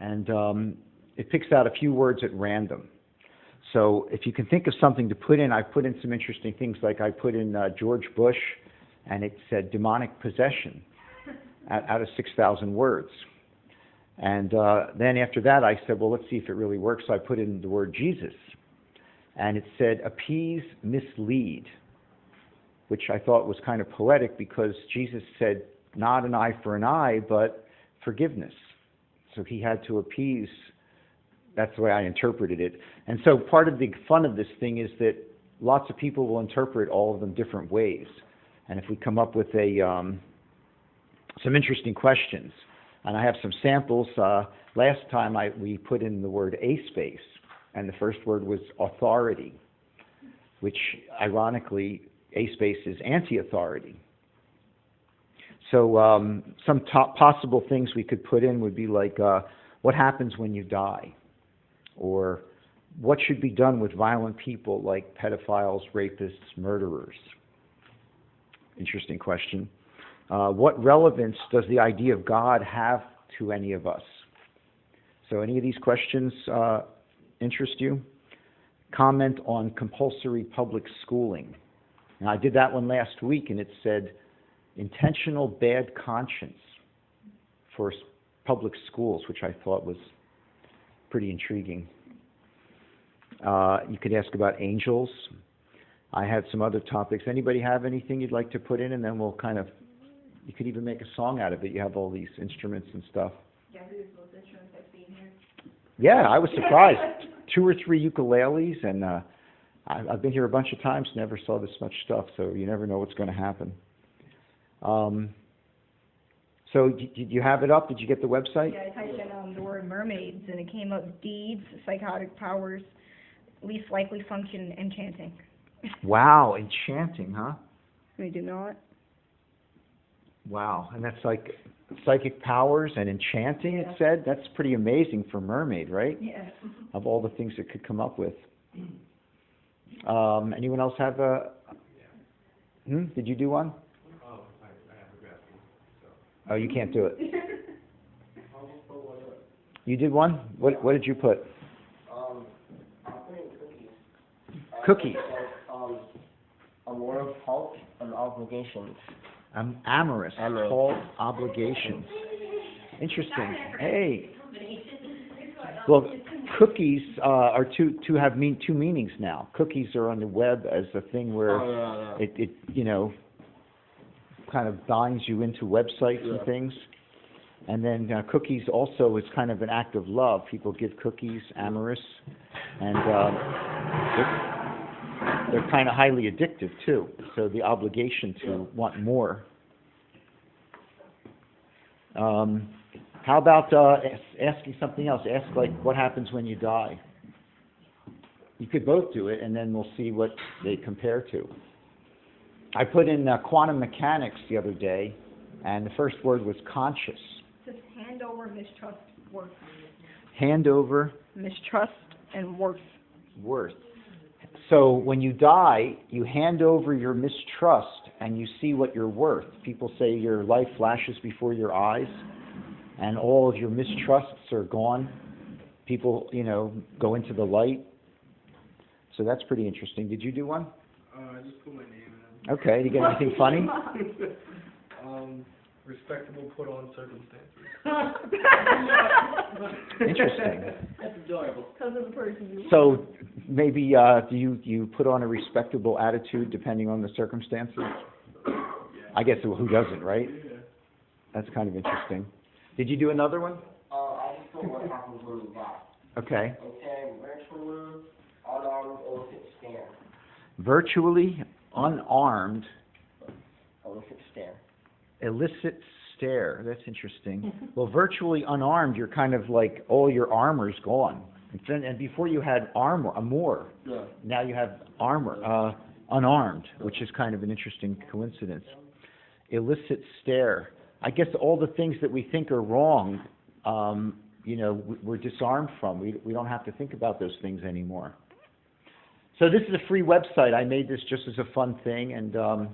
and it picks out a few words at random. So if you can think of something to put in, I put in some interesting things, like I put in George Bush, and it said demonic possession out of 6,000 words. And then after that, I said, well, let's see if it really works. So I put in the word Jesus, and it said appease, mislead, which I thought was kind of poetic because Jesus said not an eye for an eye, but forgiveness. So he had to appease. That's the way I interpreted it. And so part of the fun of this thing is that lots of people will interpret all of them different ways. And if we come up with some interesting questions, and I have some samples. Last time we put in the word aspace, and the first word was authority, which ironically, aspace is anti-authority. So some possible things we could put in would be like, what happens when you die? Or what should be done with violent people like pedophiles, rapists, murderers? Interesting question. What relevance does the idea of God have to any of us? So any of these questions interest you? Comment on compulsory public schooling. And I did that one last week, and it said intentional bad conscience for public schools, which I thought was pretty intriguing. You could ask about angels. I had some other topics. Anybody have anything you'd like to put in, and then we'll kind of, you could even make a song out of it. You have all these instruments and stuff. Yeah, who's the most instruments I've seen here? Yeah, I was surprised. 2 or 3 ukuleles, and I've been here a bunch of times, never saw this much stuff, so you never know what's going to happen. So did you have it up? Did you get the website? Yeah, I typed in the word mermaids, and it came up deeds, psychotic powers, least likely function, enchanting. Wow, enchanting, huh? We do not. Wow, and that's like psychic powers and enchanting, Yeah. it said? That's pretty amazing for mermaid, right? Yeah. Of all the things it could come up with. Anyone else have a... Did you do one? Oh, I have a graphic. So. Oh, you can't do it. You did one? What did you put? I put in cookies. Cookies. A word of hope and obligations. Amorous. Amorous. Called obligations. Interesting. Hey. Well, cookies are two have two meanings now. Cookies are on the web as a thing where it you know, kind of binds you into websites and things. And then cookies also is kind of an act of love. People give cookies, amorous, and they're kind of highly addictive too. So the obligation to want more. How about asking something else? Ask like, what happens when you die? You could both do it, and then we'll see what they compare to. I put in quantum mechanics the other day, and the first word was conscious. Just hand over, mistrust, worth. Hand over. Mistrust and worth. Worth. So when you die, you hand over your mistrust, and you see what you're worth. People say your life flashes before your eyes, and all of your mistrusts are gone. People, you know, go into the light. So that's pretty interesting. Did you do one? I just put my name in. Okay. Did you get anything funny? Respectable put on circumstances. Interesting. That's adorable. Because of the person you So maybe do you put on a respectable attitude depending on the circumstances? I guess who doesn't, right? Yeah. That's kind of interesting. Did you do another one? I just put what happens when you die. Okay. Okay, virtually unarmed illicit stare. Virtually unarmed Illicit stare. illicit stare. That's interesting. Well, virtually unarmed, you're kind of like all your armor's gone. And before you had armor, Yeah. now you have armor, unarmed, which is kind of an interesting coincidence. Illicit stare. I guess all the things that we think are wrong, you know, we're disarmed from. We don't have to think about those things anymore. So this is a free website. I made this just as a fun thing, and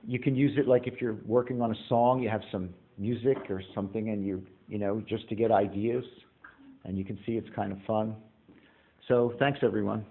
you can use it like if you're working on a song, you have some music or something, and you know, just to get ideas. and you can see it's kind of fun. So thanks, everyone.